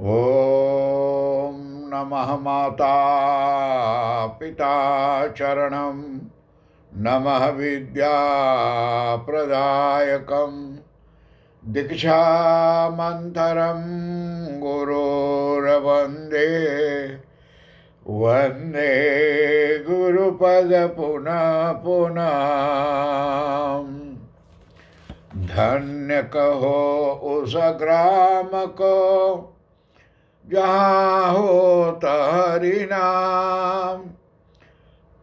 ॐ नमः माता पिता चरणं नमः विद्याप्रदायकं दीक्षामन्तरं गुरोर्वन्दे वन्दे गुरुपद पुनः पुनः। धन्य कहो उस ग्राम को जहाँ होता हरि नाम,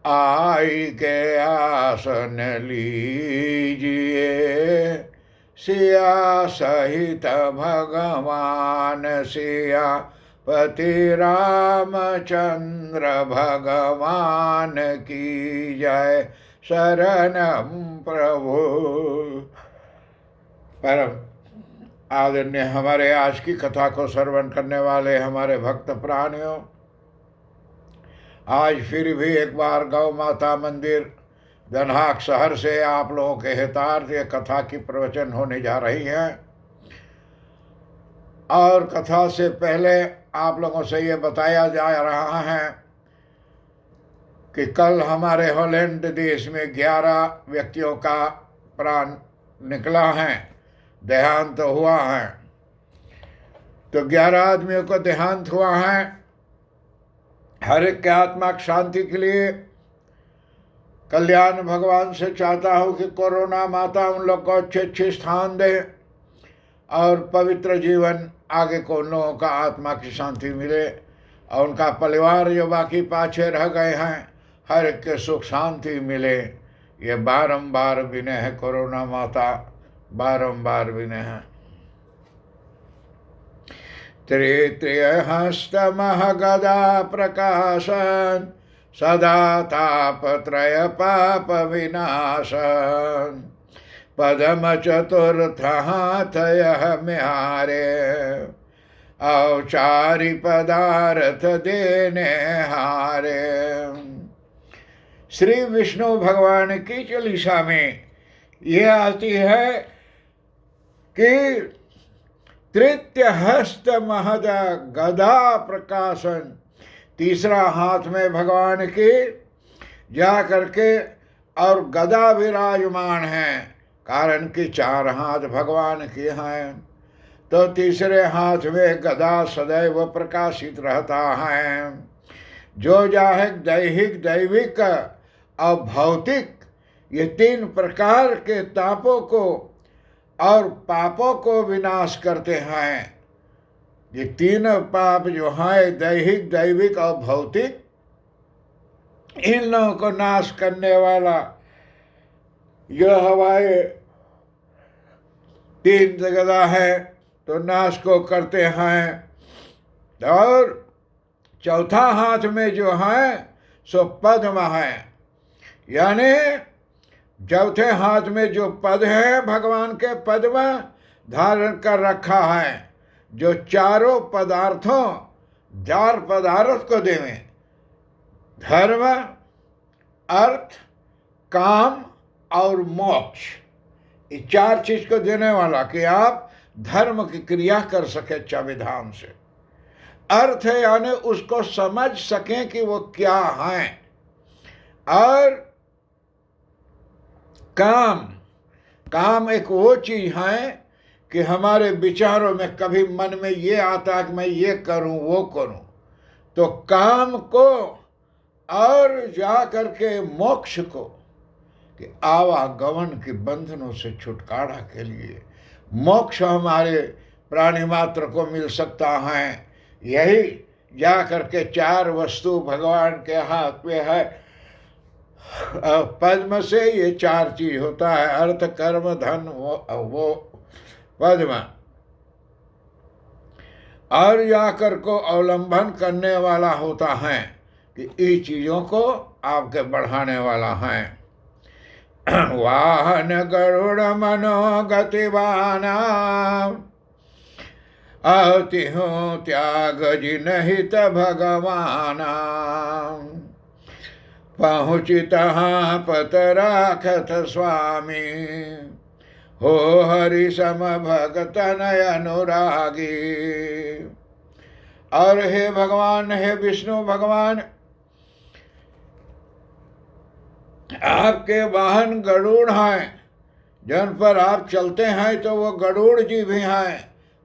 आई के आसन लीजिए सिया सहित भगवान सिया पति रामचंद्र भगवान की जय। शरणम प्रभु। परम आदरणीय हमारे आज की कथा को श्रवण करने वाले हमारे भक्त प्राणियों, आज फिर भी एक बार गौ माता मंदिर दनहाक शहर से आप लोगों के हितार्थ ये कथा की प्रवचन होने जा रही है। और कथा से पहले आप लोगों से ये बताया जा रहा है कि कल हमारे हॉलैंड देश में 11 व्यक्तियों का प्राण निकला है, देहांत हुआ है। तो 11 आदमियों को देहांत हुआ है। हर एक के आत्मा की शांति के लिए कल्याण भगवान से चाहता हूँ कि कोरोना माता उन लोग को अच्छे अच्छे स्थान दे और पवित्र जीवन आगे को उन लोगों का आत्मा की शांति मिले और उनका परिवार जो बाकी पाछे रह गए हैं हर एक के सुख शांति मिले। ये बारंबार विनय है कोरोना माता, बारंबार विनय है। त्रित्रिय हस्तमह गदा प्रकाशन सदा तापत्रय पाप विनाशन, पदम चतुर्थ हाथ यह म्यारे औचारी पदार्थ देने हारे। श्री विष्णु भगवान की चालीसा में ये आती है कि तृतीय हस्त महद गदा प्रकाशन, तीसरा हाथ में भगवान के जा करके और गदा विराजमान है, कारण कि 4 हाथ भगवान के हैं। तो तीसरे हाथ में गदा सदैव प्रकाशित रहता है। जो चाहे दैहिक दैविक और भौतिक ये 3 प्रकार के तापों को और पापों को विनाश करते हैं। ये 3 पाप जो हैं दैहिक दैविक और भौतिक, इन लोगों को नाश करने वाला यह हवाए 3 गदा है तो नाश को करते हैं। और चौथा हाथ में जो है सो पद्म है, यानी चौथे हाथ में जो पद है भगवान के पद्म धारण कर रखा है, जो 4 पदार्थों 4 पदार्थ को देवे, धर्म अर्थ काम और मोक्ष, ये 4 चीज को देने वाला कि आप धर्म की क्रिया कर सके अच्छा विधान से। अर्थ है यानी उसको समझ सकें कि वो क्या है। और काम एक वो चीज है कि हमारे विचारों में कभी मन में ये आता है कि मैं ये करूं वो करूं, तो काम को और जा करके मोक्ष को कि आवागमन के बंधनों से छुटकारा के लिए मोक्ष हमारे प्राणी मात्र को मिल सकता है। यही जा करके 4 वस्तु भगवान के हाथ में है। पद्म से ये 4 चीज होता है, अर्थ कर्म धन वो पद्म। और जाकर को अवलंबन करने वाला होता है कि इन चीजों को आपके बढ़ाने वाला है। वाहन गरुड़ मनोगतिवाना अति हूँ त्याग जिन हित भगवाना, पहुँचित पत राखत स्वामी हो हरि सम भगत नय अनुरागी। और हे भगवान, हे विष्णु भगवान, आपके वाहन गरुड़ हैं, जिन पर आप चलते हैं तो वो गरुड़ जी भी हैं,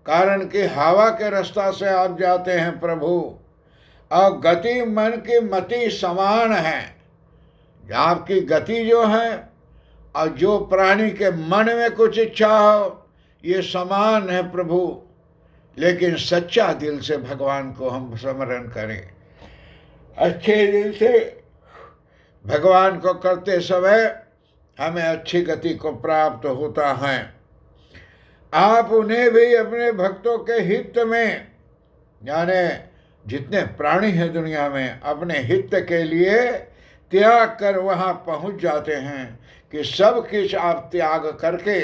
कारण कि हवा के रास्ता से आप जाते हैं प्रभु। और गति मन की मति समान है, आपकी गति जो है और जो प्राणी के मन में कुछ इच्छा हो ये समान है प्रभु। लेकिन सच्चा दिल से भगवान को हम स्मरण करें, अच्छे दिल से भगवान को करते समय हमें अच्छी गति को प्राप्त होता है। आप उन्हें भी अपने भक्तों के हित में, यानी जितने प्राणी हैं दुनिया में, अपने हित के लिए त्याग कर वहाँ पहुँच जाते हैं कि सब कुछ आप त्याग करके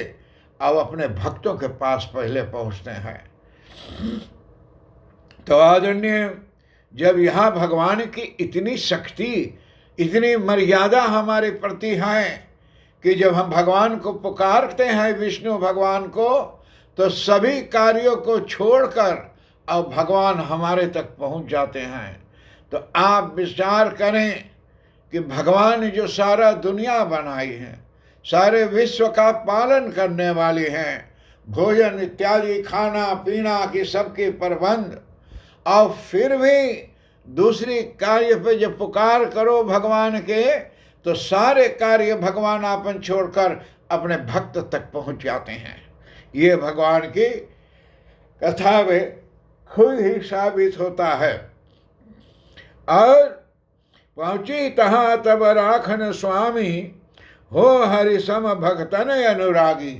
अब अपने भक्तों के पास पहले पहुँचते हैं। तो आदरणीय, जब यहाँ भगवान की इतनी शक्ति, इतनी मर्यादा हमारे प्रति है कि जब हम भगवान को पुकारते हैं, विष्णु भगवान को, तो सभी कार्यों को छोड़कर अब भगवान हमारे तक पहुंच जाते हैं। तो आप विचार करें कि भगवान जो सारा दुनिया बनाई है, सारे विश्व का पालन करने वाले हैं, भोजन इत्यादि खाना पीना की सबके प्रबंध, और फिर भी दूसरी कार्य पे जब पुकार करो भगवान के, तो सारे कार्य भगवान आपन छोड़कर अपने भक्त तक पहुंच जाते हैं। ये भगवान की कथा में खुद ही साबित होता है। और पहुंची तहाँ तब राखन स्वामी, हो हरि सम भक्तन अनुरागी।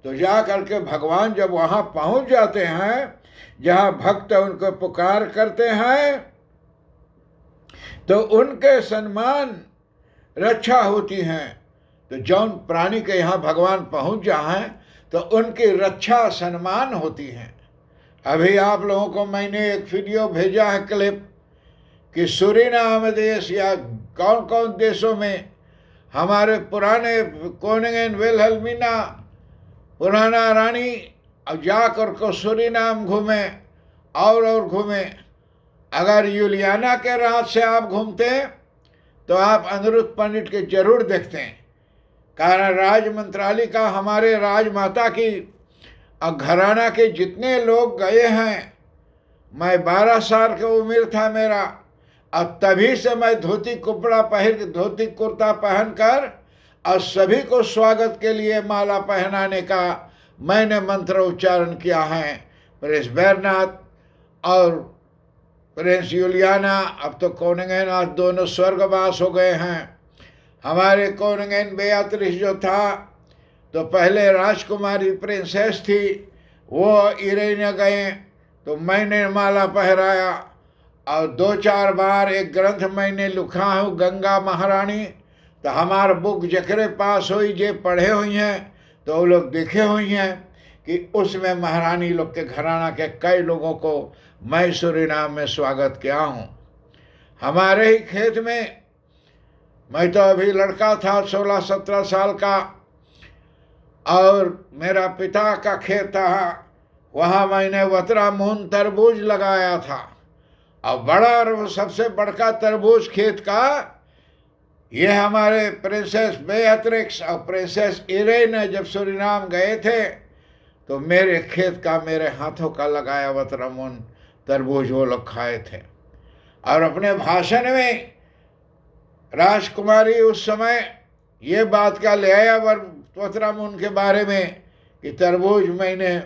तो जा करके भगवान जब वहाँ पहुंच जाते हैं जहाँ भक्त उनको पुकार करते हैं, तो उनके सम्मान रक्षा होती हैं। तो जौन प्राणी के यहाँ भगवान पहुंच जाए तो उनकी रक्षा सम्मान होती है। अभी आप लोगों को मैंने एक वीडियो भेजा है, क्लिप, कि सूरीनाम देश या कौन कौन देशों में हमारे पुराने कोनिंगन विल्हेल्मिना पुराना रानी अब जाकर को सूरीनाम घूमे और घूमे। अगर यूलियाना के रात से आप घूमते तो आप अनिरुद्ध पंडित के जरूर देखते हैं, कारण राज मंत्रालय का हमारे राजमाता की घराना के जितने लोग गए हैं, मैं 12 साल की उम्र था मेरा, अब तभी से मैं धोती कुर्ता पहनकर और सभी को स्वागत के लिए माला पहनाने का मैंने मंत्र उच्चारण किया है। प्रिंस बेरनाथ और प्रिंस यूलियाना, अब तो कोनिंगन आज दोनों स्वर्गवास हो गए हैं। हमारे कोनिंगन बेयात्रिस जो था, तो पहले राजकुमारी प्रिंसेस थी, वो इरेन गए तो मैंने माला पहराया। और 2-4 बार एक ग्रंथ मैंने लिखा हूँ, गंगा महारानी, तो हमारा बुक जकरे पास हुई, जे पढ़े हुई हैं तो वो लोग देखे हुई हैं कि उसमें महारानी लोग के घराना के कई लोगों को मैं सूरीनाम में स्वागत किया हूँ। हमारे ही खेत में, मैं तो अभी लड़का था 16-17 साल का, और मेरा पिता का खेत था, वहाँ मैंने वतरामून तरबूज लगाया था। और बड़ा सबसे बड़का तरबूज खेत का ये हमारे प्रिंसेस बेयात्रिक्स और प्रिंसेस इरेन जब सूरीनाम गए थे तो मेरे खेत का, मेरे हाथों का लगाया वतरामून तरबूज वो लोग खाए थे। और अपने भाषण में राजकुमारी उस समय ये बात का ले आया वतरामून के बारे में कि तरबूज मैंने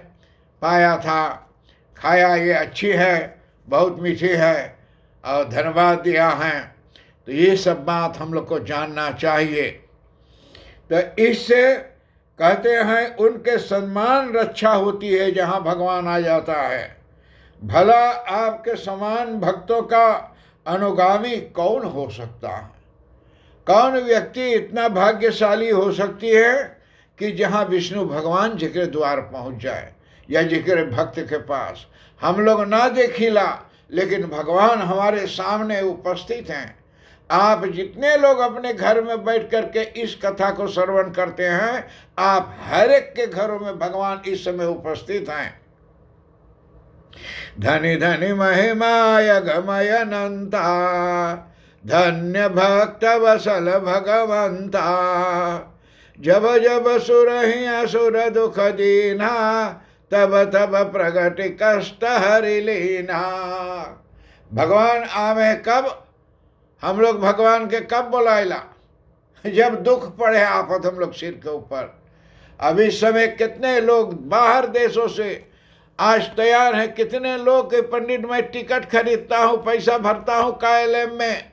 पाया था, खाया, ये अच्छी है, बहुत मीठी है, और धन्यवाद दिया है। तो ये सब बात हम लोग को जानना चाहिए। तो इससे कहते हैं उनके सम्मान रक्षा होती है जहाँ भगवान आ जाता है। भला आपके समान भक्तों का अनुगामी कौन हो सकता है? कौन व्यक्ति इतना भाग्यशाली हो सकती है कि जहाँ विष्णु भगवान जी के द्वार पहुँच जाए या जी के भक्त के पास। हम लोग ना देखिला, लेकिन भगवान हमारे सामने उपस्थित हैं। आप जितने लोग अपने घर में बैठ करके इस कथा को श्रवण करते हैं, आप हर एक के घरों में भगवान इस समय उपस्थित हैं। धनि धनि महिमाय गमय अनंता, धन्य भक्त वसल भगवंता। जब जब सुरहि असुर दुख दीना, तब तब प्रगति कष्ट हरि लीना। भगवान आवे कब? हम लोग भगवान के कब बुलाइला? जब दुख पड़े आफत हम लोग सिर के ऊपर। अभी समय कितने लोग बाहर देशों से आज तैयार हैं, कितने लोग के पंडित मैं टिकट खरीदता हूं, पैसा भरता हूं KLM में।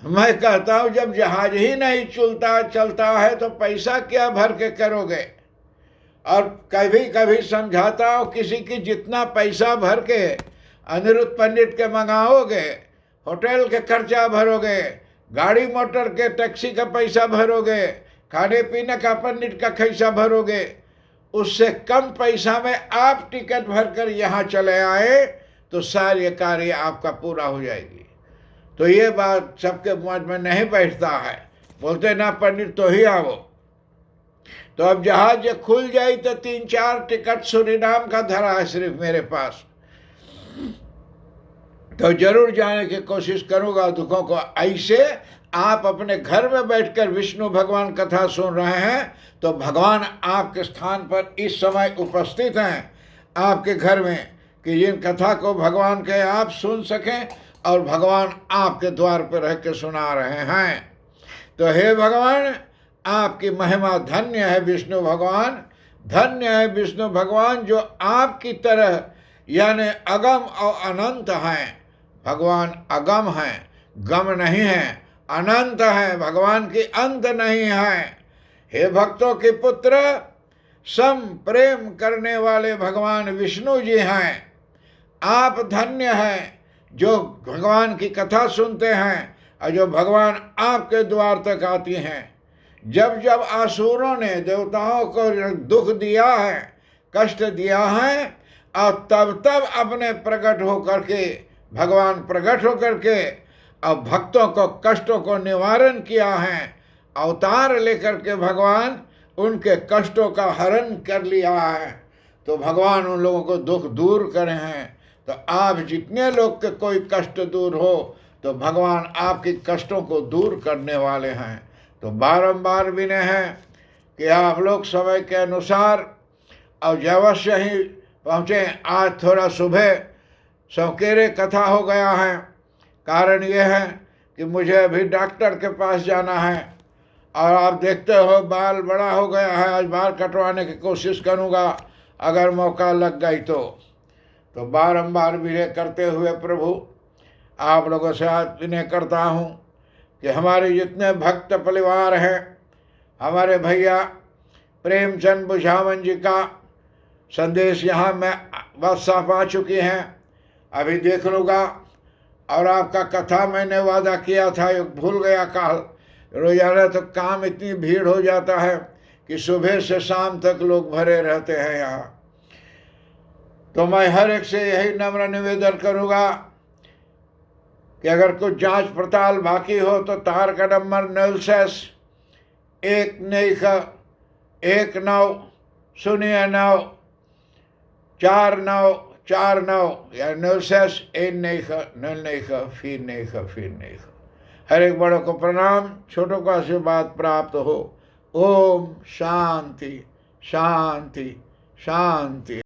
मैं कहता हूं जब जहाज ही नहीं चलता है तो पैसा क्या भर के करोगे। और कभी कभी समझाता हूं किसी की जितना पैसा भर के अनिरुद्ध पंडित के मंगाओगे, होटल के खर्चा भरोगे, गाड़ी मोटर के टैक्सी का पैसा भरोगे, खाने पीने का पंडित का पैसा भरोगे, उससे कम पैसा में आप टिकट भरकर यहाँ चले आए तो सारे कार्य आपका पूरा हो जाएगी। तो ये बात सबके मन में नहीं बैठता है, बोलते ना पंडित तो ही आओ। तो अब जहाज खुल जाए तो 3-4 टिकट सूरीनाम का धरा है सिर्फ मेरे पास, तो जरूर जाने की कोशिश करूंगा दुखों को। ऐसे आप अपने घर में बैठकर विष्णु भगवान कथा सुन रहे हैं तो भगवान आपके स्थान पर इस समय उपस्थित हैं आपके घर में, कि जिन कथा को भगवान के आप सुन सकें और भगवान आपके द्वार पर रह के सुना रहे हैं। तो हे भगवान, आपकी महिमा धन्य है विष्णु भगवान, धन्य है विष्णु भगवान जो आपकी तरह यानी अगम और अनंत हैं। भगवान अगम हैं, गम नहीं है, अनंत है, भगवान की अंत नहीं है। हे भक्तों के पुत्र, सम प्रेम करने वाले भगवान विष्णु जी हैं। आप धन्य हैं जो भगवान की कथा सुनते हैं और जो भगवान आपके द्वार तक आती हैं। जब जब असुरों ने देवताओं को दुख दिया है, कष्ट दिया है, और तब तब अपने प्रकट होकर के भगवान प्रकट होकर के अब भक्तों को कष्टों को निवारण किया है। अवतार लेकर के भगवान उनके कष्टों का हरण कर लिया है। तो भगवान उन लोगों को दुख दूर करे हैं। तो आप जितने लोग के कोई कष्ट दूर हो तो भगवान आपके कष्टों को दूर करने वाले हैं। तो बारंबार विनय है कि आप लोग समय के अनुसार और अवश्य ही पहुँचे। आज थोड़ा सुबह सवेरे कथा हो गया है, कारण ये है कि मुझे अभी डॉक्टर के पास जाना है और आप देखते हो बाल बड़ा हो गया है। आज बाल कटवाने की कोशिश करूँगा अगर मौका लग गई तो बारंबार विनय करते हुए प्रभु आप लोगों से आज विनय करता हूँ कि हमारे जितने भक्त परिवार हैं, हमारे भैया प्रेमचंद बुझावन जी का संदेश यहाँ में WhatsApp आ चुकी हैं, अभी देख लूँगा। और आपका कथा मैंने वादा किया था, भूल गया कल। रोजाना तो काम इतनी भीड़ हो जाता है कि सुबह से शाम तक लोग भरे रहते हैं यहाँ। तो मैं हर एक से यही नम्र निवेदन करूँगा कि अगर कुछ जांच पड़ताल बाकी हो तो तार का नंबर 0619094949 या 0619094949। हर एक बड़ों को प्रणाम, छोटों को आशीर्वाद प्राप्त हो। ओम शांति शांति शांति।